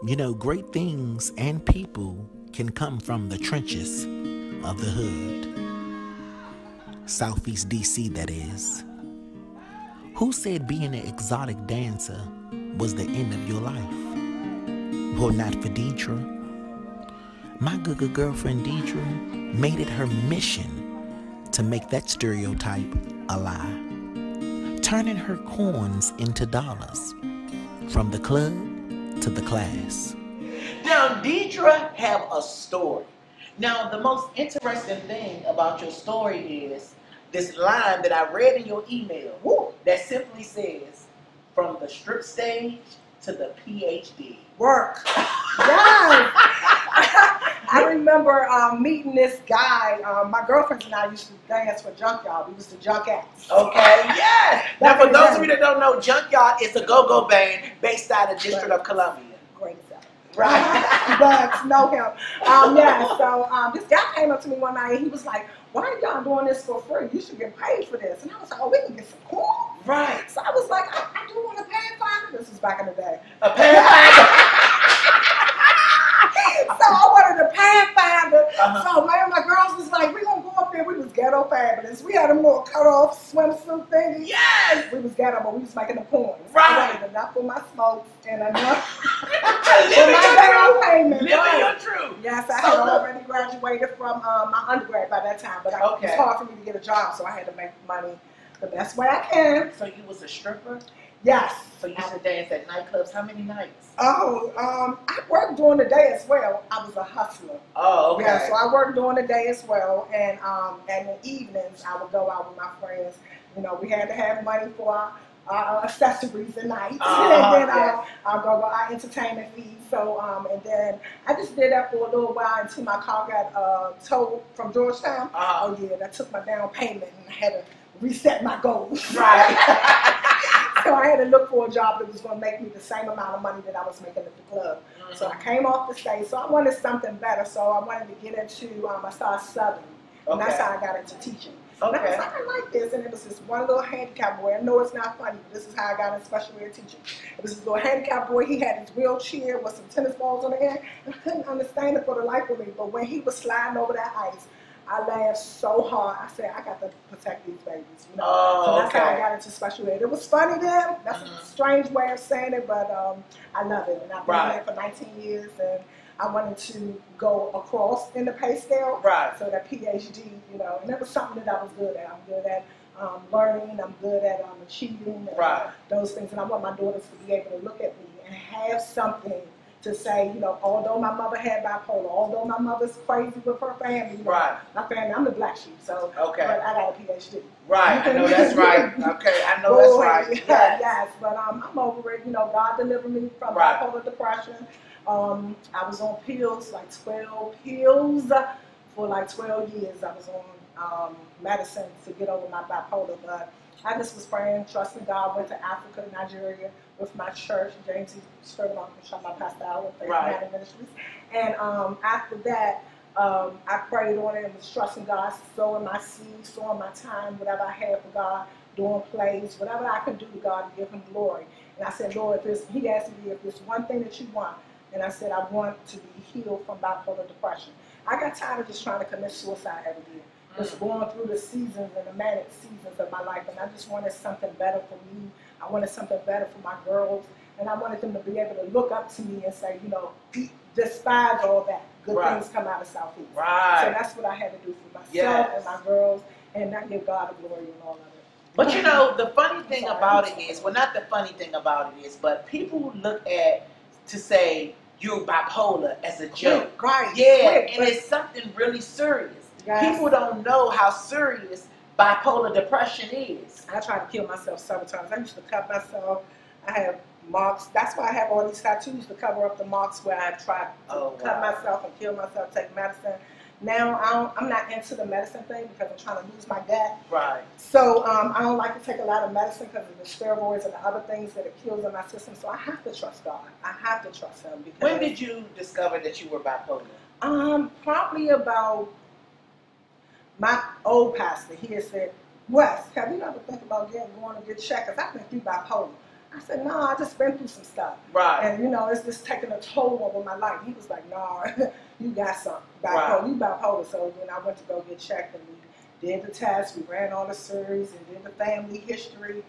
You know, great things and people can come from the trenches of the hood. Southeast DC, that is. Who said being an exotic dancer was the end of your life? Well, not for Dietra. My good girlfriend Dietra made it her mission to make that stereotype a lie, turning her coins into dollars, from the club to the class. Now, Dietra have a story. Now, the most interesting thing about your story is this line that I read in your email that simply says, from the strip stage to the PhD. Work. Yes. I remember meeting this guy. My girlfriends and I used to dance for Junkyard. We was the Junkettes. Okay, yes. Now, for those of you that don't know, Junkyard is a go-go band based out of District of Columbia. Great stuff. Right. But know him. Yeah, so this guy came up to me one night and he was like, why are y'all doing this for free? You should get paid for this. And I was like, oh, we can get some corn. Right. So I was like, I do want a Pathfinder. This was back in the day. A Pathfinder. So I wanted a Pathfinder. So man, my girls was like, we gonna go up there. We was ghetto fabulous. We had a little cut off swimsuit thing. Yes. We was ghetto, but we was making the points. Right. I wanted enough for my smokes and enough for Living my down payment. Living your truth. Yes, I had already graduated from my undergrad by that time, but it was hard for me to get a job, so I had to make money the best way I can. So you was a stripper? Yes. So you used to dance at nightclubs. How many nights? Oh, I worked during the day as well. I was a hustler. Oh, okay. Yeah, so I worked during the day as well, and in the evenings I would go out with my friends. You know, we had to have money for our accessories at night, and then I'll go our entertainment fees. So and then I just did that for a little while until my car got towed from Georgetown. Oh yeah, that took my down payment, and I had to reset my goals. Right. So I had to look for a job that was going to make me the same amount of money that I was making at the club. So I came off the stage. So I wanted something better. So I wanted to get into, I started subbing. And that's how I got into teaching. And I was like, I like this. And it was this one little handicap boy. I know it's not funny, but this is how I got into special ed teaching. It was this little handicap boy. He had his wheelchair with some tennis balls on the end. And I couldn't understand it for the life of me. But when he was sliding over that ice, I laughed so hard. I said, I got to protect these babies, you know. So that's how I got into special ed. It was funny then. That's a strange way of saying it, but I love it. And I've been there for 19 years, and I wanted to go across in the pay scale. Right. So that PhD, you know, and that was something that I was good at. I'm good at learning. I'm good at achieving and those things. And I want my daughters to be able to look at me and have something to say, you know, although my mother had bipolar, although my mother's crazy with her family, you know, my family, I'm the black sheep, so, but I got a PhD. Right, I know that's right. Okay, I know that's right. Yes, but I'm over it. You know, God delivered me from bipolar depression. I was on pills, like 12 pills for like 12 years. I was on medicine to get over my bipolar, but I just was praying, trusting God. Went to Africa, Nigeria with my church, James E. Sturman, my pastor out with Faith United Ministries. And after that, I prayed on it and was trusting God, sowing my seed, sowing my time, whatever I had for God, doing plays, whatever I could do to God to give Him glory. And I said, Lord, He asked me if there's one thing that you want. And I said, I want to be healed from bipolar depression. I got tired of just trying to commit suicide every year. Just going through the seasons and the manic seasons of my life, and I just wanted something better for me. I wanted something better for my girls, and I wanted them to be able to look up to me and say, you know, despise all that. Good things come out of Southeast. Right. So that's what I had to do for myself and my girls, and not give God the glory and all of it. But you know, the funny thing about it is, well, not the funny thing about it is, but people look at to say you're bipolar as a joke. Right. Yeah, and it's something really serious. People don't know how serious bipolar depression is. I tried to kill myself several times. I used to cut myself. I have marks. That's why I have all these tattoos to cover up the marks where I tried to cut myself and kill myself, take medicine. Now I'm not into the medicine thing because I'm trying to lose my gut. Right. So I don't like to take a lot of medicine because of the steroids and the other things that it kills in my system. So I have to trust God. I have to trust Him. Because when did you discover that you were bipolar? Probably about. My old pastor, he had said, Wes, have you ever think about going to get checked? Because I've been through bipolar. I said, no, I just been through some stuff. Right. And, you know, it's just taking a toll over my life. He was like, no, you got something. Right. You bipolar. So then I went to go get checked, and we did the test. We ran all the series and did the family history.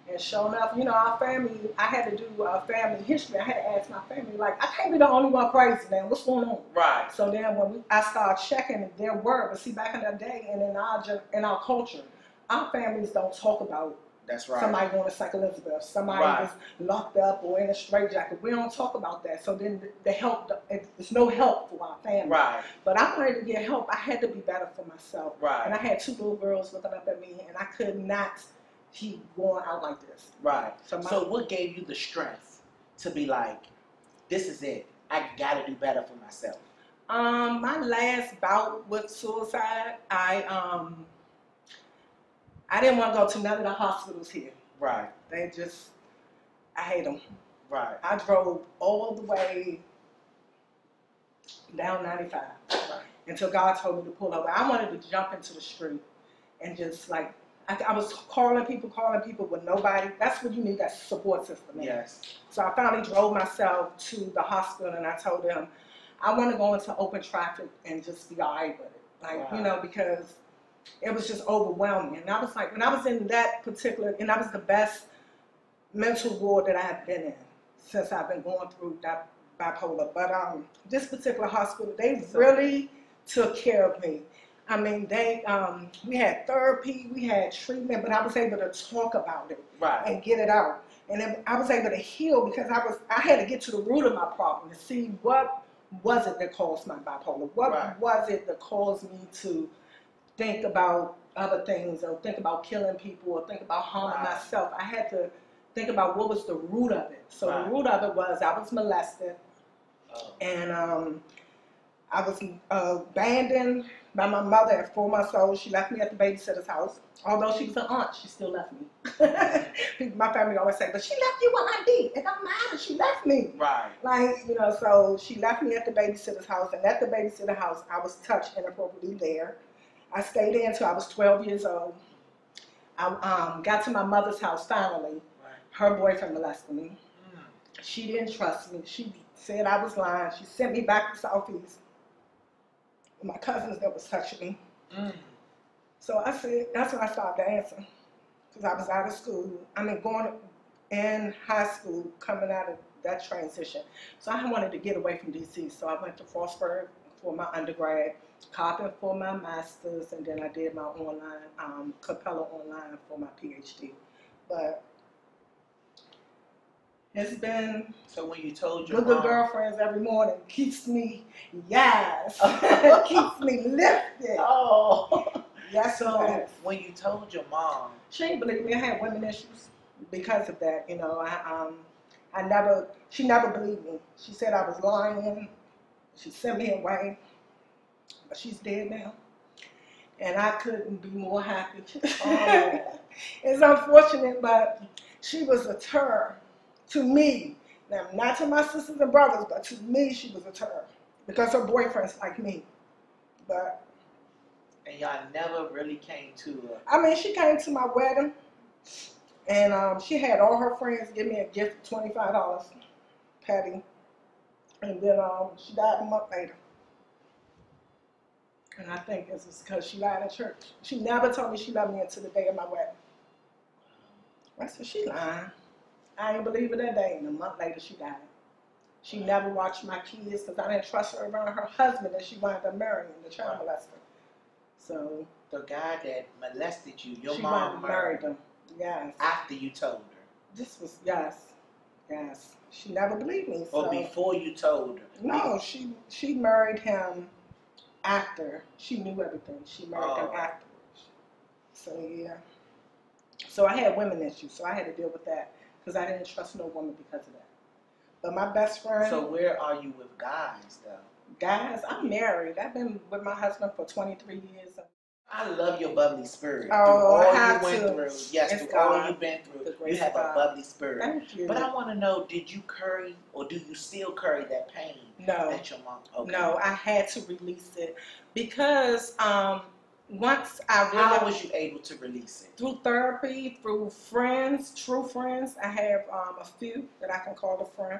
And sure enough, you know, our family, I had to do a family history. I had to ask my family, like, I can't be the only one crazy, man. What's going on? Right. So then when I started checking, there were, but see, back in the day and in our culture, our families don't talk about that's right. somebody going to St. Elizabeth, somebody is locked up or in a straitjacket. We don't talk about that. So then the help, there's no help for our family. Right. But I wanted to get help. I had to be better for myself. Right. And I had 2 little girls looking up at me, and I could not keep going out like this. Right. So what gave you the strength to be like, this is it. I got to do better for myself? My last bout with suicide, I didn't want to go to none of the hospitals here. Right. They just, I hate them. Right. I drove all the way down 95 until God told me to pull over. I wanted to jump into the street and just like, I was calling people, but nobody. That's what you need, that support system. Man. Yes. So I finally drove myself to the hospital, and I told them, I want to go into open traffic and just be all right with it. Like, you know, because it was just overwhelming. And I was like, when I was in that particular, and that was the best mental ward that I have been in since I've been going through that bipolar. But this particular hospital, they really took care of me. I mean, we had therapy, we had treatment, but I was able to talk about it and get it out. And then I was able to heal because I had to get to the root of my problem to see what was it that caused my bipolar. What was it that caused me to think about other things or think about killing people or think about harming myself. I had to think about what was the root of it. So the root of it was I was molested and I was abandoned by my mother at 4 months old. She left me at the babysitter's house. Although she was an aunt, she still left me. My family always say, but she left you with ID. It don't matter, she left me. Right. Like, you know, so she left me at the babysitter's house, and at the babysitter's house, I was touched inappropriately there. I stayed there until I was 12 years old. I got to my mother's house finally. Her boyfriend molested me. She didn't trust me. She said I was lying. She sent me back to Southeast. My cousins that was touching me. So I said, that's when I started dancing. Because I was out of school. I mean, going in high school, coming out of that transition. So I wanted to get away from DC. So I went to Frostburg for my undergrad, Coppin for my master's, and then I did my online, Capella online for my PhD. But it's been so when you told your good girlfriends every morning keeps me keeps me lifted. Yes. So when you told your mom, she didn't believe me. I had women issues because of that. You know, she never believed me. She said I was lying. She sent me away, but she's dead now, and I couldn't be more happy. It's unfortunate, but she was a terror to me. Now, not to my sisters and brothers, but to me, she was a terror because her boyfriend's like me. But and y'all never really came to. I mean, she came to my wedding, and she had all her friends give me a gift of $25, Patty, and then she died a month later. And I think this is because she lied in church. She never told me she loved me until the day of my wedding. I said, she lying. I ain't believe it that day, and a month later she died. She never watched my kids because I didn't trust her around her husband that she wound up marrying, the child molester. So the guy that molested you, your she mom married him. Yes. After you told her. This was yes. She never believed me. Or before you told her. No, she married him after she knew everything. She married him afterwards. So yeah. So I had women issues, so I had to deal with that because I didn't trust no woman because of that. But my best friend. So where are you with guys though? Guys, I'm married. I've been with my husband for 23 years. I love your bubbly spirit. Oh, through all I you went to. through. Yes, it's through God. all you've been through. You have a bubbly spirit. Thank you. But I want to know, did you carry or do you still carry that pain? No. That your mom. Okay. No, I had to release it because once I realized. How was you able to release it? Through therapy, through friends, true friends. I have a few that I can call a friend.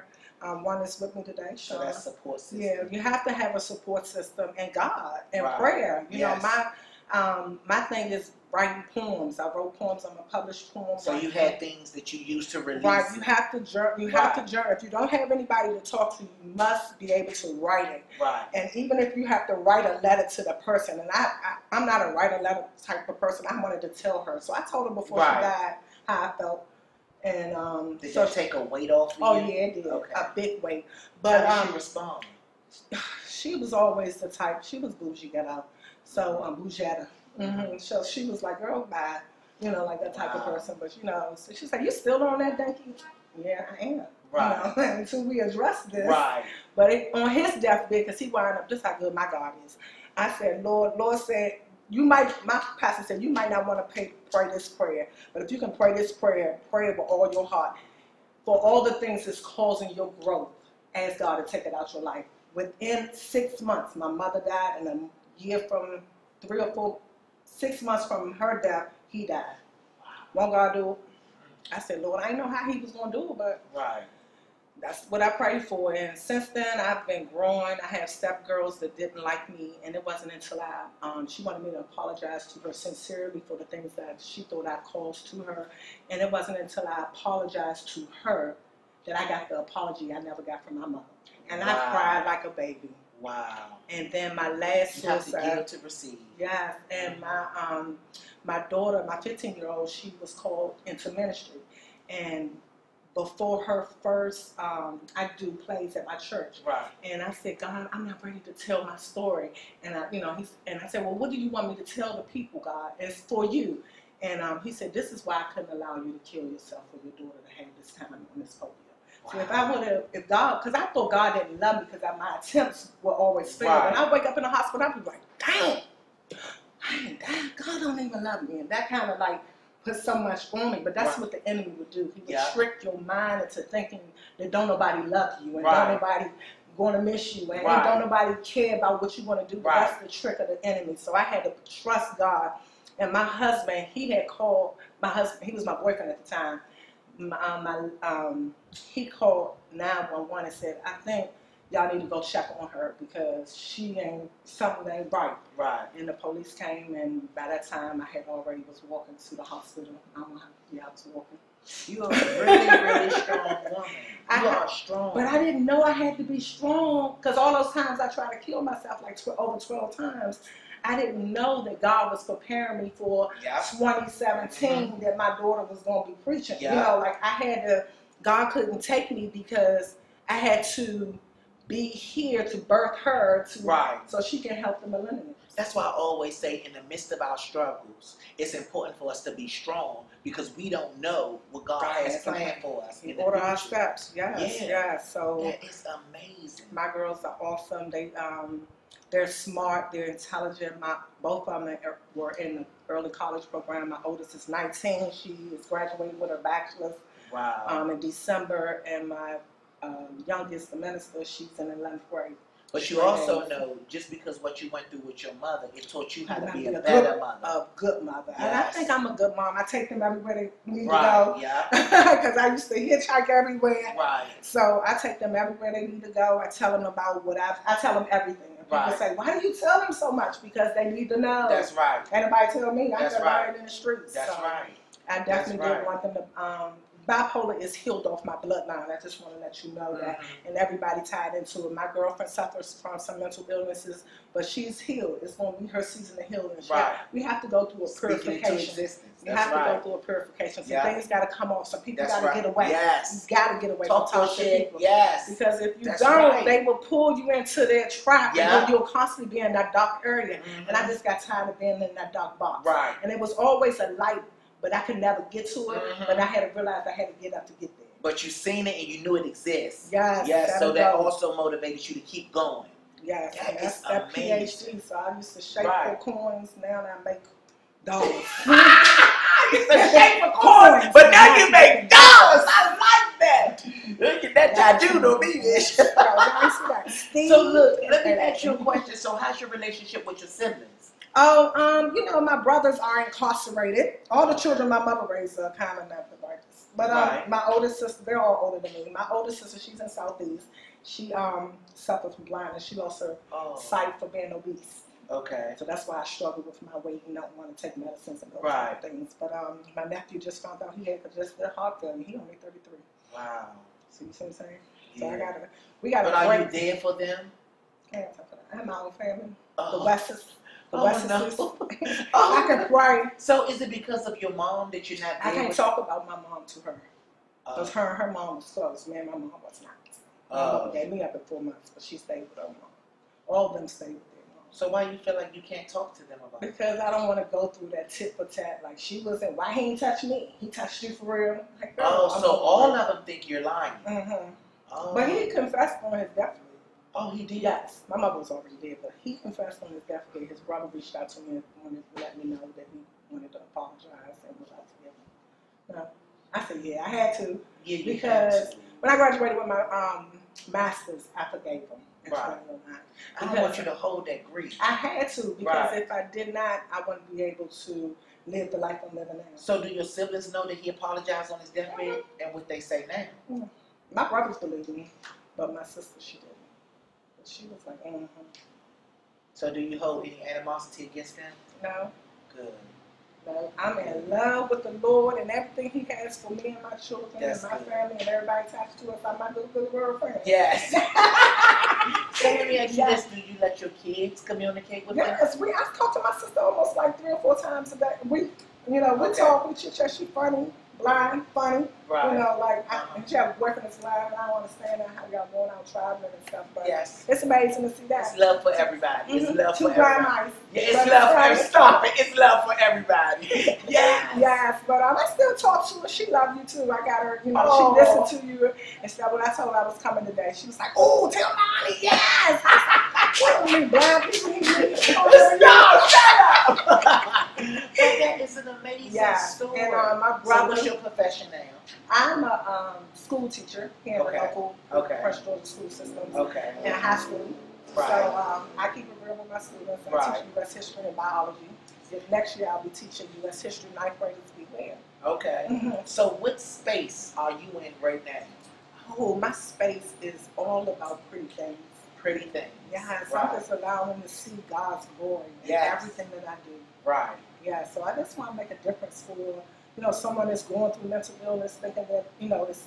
One is with me today, Shauna. So that's support system. Yeah, you have to have a support system and God and Right. prayer. You Yes. know, my thing is writing poems. I wrote poems. I'm a published poem. So you had things that you used to release. Right. You have to journal. You have to journal. If you don't have anybody to talk to, you must be able to write it. Right. And even if you have to write a letter to the person, and I'm not a write a letter type of person. I wanted to tell her, so I told her before she died how I felt. And did so that take a weight off of you? Oh yeah, it did. Okay. A big weight. But how did she respond? She was always the type. She was bougie, ghetto. So bougetta. So she was like, girl, bye. You know, like that type of person. But you know, so she's like, you still on that donkey? Yeah, I am. Right. You know, until we address this. Right. But on his deathbed, because he wound up just how good my God is. I said, Lord said, my pastor said, you might not want to pray this prayer, but if you can pray this prayer, pray it with all your heart. For all the things that's causing your growth, ask God to take it out your life. Within 6 months, my mother died, and a year from 6 months from her death, he died. Won't God do it? I said, Lord, I didn't know how he was going to do it, but that's what I prayed for. And since then, I've been growing. I have stepgirls that didn't like me, and it wasn't until she wanted me to apologize to her sincerely for the things that she thought I caused to her. And it wasn't until I apologized to her that I got the apology I never got from my mother. And I cried like a baby. Wow. And then my last you have to give to receive. Yes. And my daughter, my 15-year-old, she was called into ministry. And before her first, I do plays at my church. Right. And I said, God, I'm not ready to tell my story. And I said, well, what do you want me to tell the people, God? It's for you. And he said, this is why I couldn't allow you to kill yourself for your daughter to have this time on this podium. Wow. So if I would have, because I thought God didn't love me because my attempts were always failed. Right. When I wake up in the hospital, I'd be like, damn, God don't even love me. And that kind of like put so much on me. But that's what the enemy would do. He would trick your mind into thinking that don't nobody love you and don't nobody going to miss you and don't nobody care about what you want to do. But that's the trick of the enemy. So I had to trust God. And my husband, he had called, he was my boyfriend at the time. He called 911 and said, I think y'all need to go check on her because something ain't right. Right. And the police came, and by that time I had already was walking to the hospital. I was walking. You are a really, really strong woman. You are strong. But I didn't know I had to be strong because all those times I tried to kill myself like over 12 times. I didn't know that God was preparing me for 2017 that my daughter was going to be preaching. You know, like God couldn't take me because I had to be here to birth her so she can help the millennials. That's why I always say in the midst of our struggles, it's important for us to be strong because we don't know what God has planned for us. In order our steps, yes. So that is amazing. My girls are awesome. They're smart, they're intelligent. Both of them were in the early college program. My oldest is 19. She is graduating with her bachelor's in December. And my youngest, the minister, she's in 11th grade. But you also know, just because what you went through with your mother, it taught you how to be a better mother. A good mother. Yes. And I think I'm a good mom. I take them everywhere they need to go. Because I used to hitchhike everywhere. Right. So I take them everywhere they need to go. I tell them about I tell them everything. People say, why do you tell them so much? Because they need to know. That's right. Anybody tell me, I can learn it in the streets. That's right. I definitely did want them to, bipolar is healed off my bloodline. I just want to let you know that. And everybody tied into it. My girlfriend suffers from some mental illnesses, but she's healed. It's going to be her season of healing. We have to go through a purification. We have to go through a purification. Some things got to come off. Some people got to get away. Yes. You got to get away from toxic people. Yes. Because if you don't, they will pull you into their trap, and then you'll constantly be in that dark area. And I just got tired of being in that dark box. Right. And it was always a light, but I could never get to it. But I had to realize I had to get up to get there. But you seen it and you knew it exists. Yes. So that also motivated you to keep going. Yes. That's that PhD. So I used to shake for coins. Now I make dollars. I used to shake for coins, but now you make dollars. I like that. Look at that tattoo to me, bitch. So look, let me ask you a question. So how's your relationship with your siblings? Oh, you know, my brothers are incarcerated. All the children my mother raised are kind of not the brightest. But Right. my oldest sister, they're all older than me. My oldest sister, she's in Southeast. She suffered from blindness. She lost her sight for being obese. Okay. So that's why I struggle with my weight and don't want to take medicines and those Right. kind of things. But my nephew just found out he had congestive heart failure. He only 33. Wow. So you see what I'm saying? Yeah. So we gotta. But are you there for them? I have my own family. Oh. The Wesses. The Oh, Wesses. no. I can pray. So is it because of your mom that you're not there? I can't with- talk about my mom to her. Because her and her mom was close. Me and my mom was not. My mother gave me up in 4 months, but she stayed with her mom. All of them stayed with their mom. So why you feel like you can't talk to them about it? Because I don't want to go through that tit for tat. Like she wasn't. Why he ain't touch me? He touched you for real. Like, girl, Oh, so all of them think you're lying. Mm-hmm. Oh. But he confessed on his death. Oh, he did? Yes, my mother was already dead, but he confessed on his death day. His brother reached out to me and wanted to let me know that he wanted to apologize and was out to give him. No, I said, yeah, I had to. Yeah, you Because had to. when I graduated with my master's, I forgave him. In Right. 2009. I don't want you to hold that grief. I had to, because Right. if I did not, I wouldn't be able to live the life I'm living now. So do your siblings know that he apologized on his deathbed? And what they say now? My brothers believed me, but my sister, she didn't. But she was like, So do you hold any animosity against them? no. Good. No, I'm in love with the Lord and everything He has for me and my children That's and my good. family and everybody attached to us. I'm my little girlfriend. Yes. So let me ask you Yes. this: do you let your kids communicate with them? Yes, I talk to my sister almost like 3 or 4 times a week. You know, we Okay. talk, we chit chat. She funny, blind, funny. Right. You know, like and she have a boyfriend that's live, and I don't understand how y'all going out traveling and stuff. But Yes. it's amazing to see that. It's love for everybody. It's love Two for blind everybody. mice. Yeah, it's But love for funny. everybody. Stop it. It's love for everybody. Yes. Yes, but I still talk to her. She love you too. I got her, you know, Oh. she listened to you and stuff. When I told her I was coming today, she was like, "Oh, tell Lonnie, yes." What do you mean, blind people? No, shut up. But that is an amazing story. And my So brother, what's your profession now? I'm a school teacher here in the local Fresh Georgia school system Okay. in high school. Right. So I keep it real with my students. I Right. teach U.S. history and biology. Next year I'll be teaching U.S. history, 9th graders beware. Okay. So what space are you in right now? Oh, my space is all about pretty things. Pretty things. Yeah, Right. something's allowing me to see God's glory in Yes. everything that I do. Right. Yeah, so I just want to make a difference for, you know, someone that's going through mental illness, thinking that, you know, it's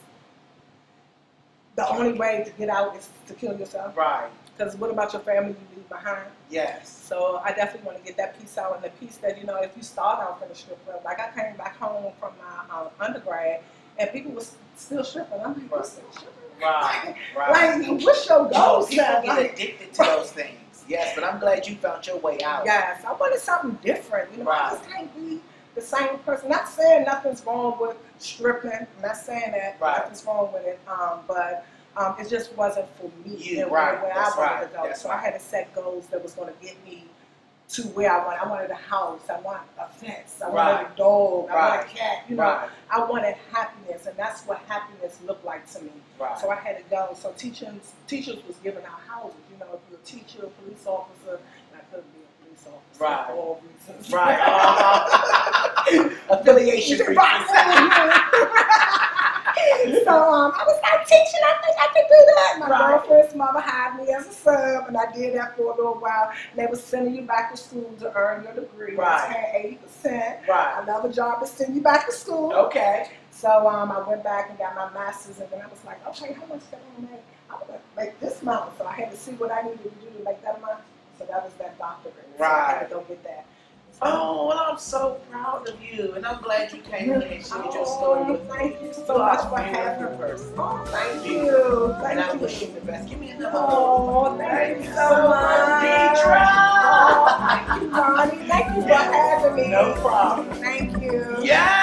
the only way to get out is to kill yourself. Right. Because what about your family you leave behind? Yes. So I definitely want to get that piece out, and the piece that, you know, if you start out in the strip club, like I came back home from my undergrad, and people was still stripping. I'm like, you still stripping? Right. Right. Like, what's your goal? People Sam? get Like, addicted to those things. Yes, but I'm glad you found your way out. yes, I wanted something different. You know, Right. I just can't be the same person. Not saying nothing's wrong with stripping. I'm not saying that nothing's wrong with it. But it just wasn't for me. You, and right. where That's I wanted right. to go. That's So right. I had to set goals that was going to get me to where I wanted. I wanted a house. I wanted a fence. I wanted a dog. I wanted a cat. You know, Right. I wanted happiness, and that's what happiness looked like to me. Right. So I had to go. So teachers was giving out houses. You know, if you're a teacher, a police officer, and I couldn't be a police officer Right. for all reasons. Right. Affiliation reasons. So I was like, teaching, I think I can do that. My Right. girlfriend's mother hired me as a sub, and I did that for a little while. And they were sending you back to school to earn your degree. Right. I had 80%. Right. Another job to send you back to school. Okay. So I went back and got my master's, and then I was like, okay, how much can I make? I want to make this amount. So I had to see what I needed to do to make that amount. So that was that doctorate. So I had to go get that. Oh, well, I'm so proud of you, and I'm glad you came in and shared your story with me. Thank you so much for having me. Oh, thank you. And I Thank wish you. you the best. Give me another Oh, thank you so much. Dietra. Oh, thank you, Lonnie. Thank you for having me. No problem. Thank you. Yes.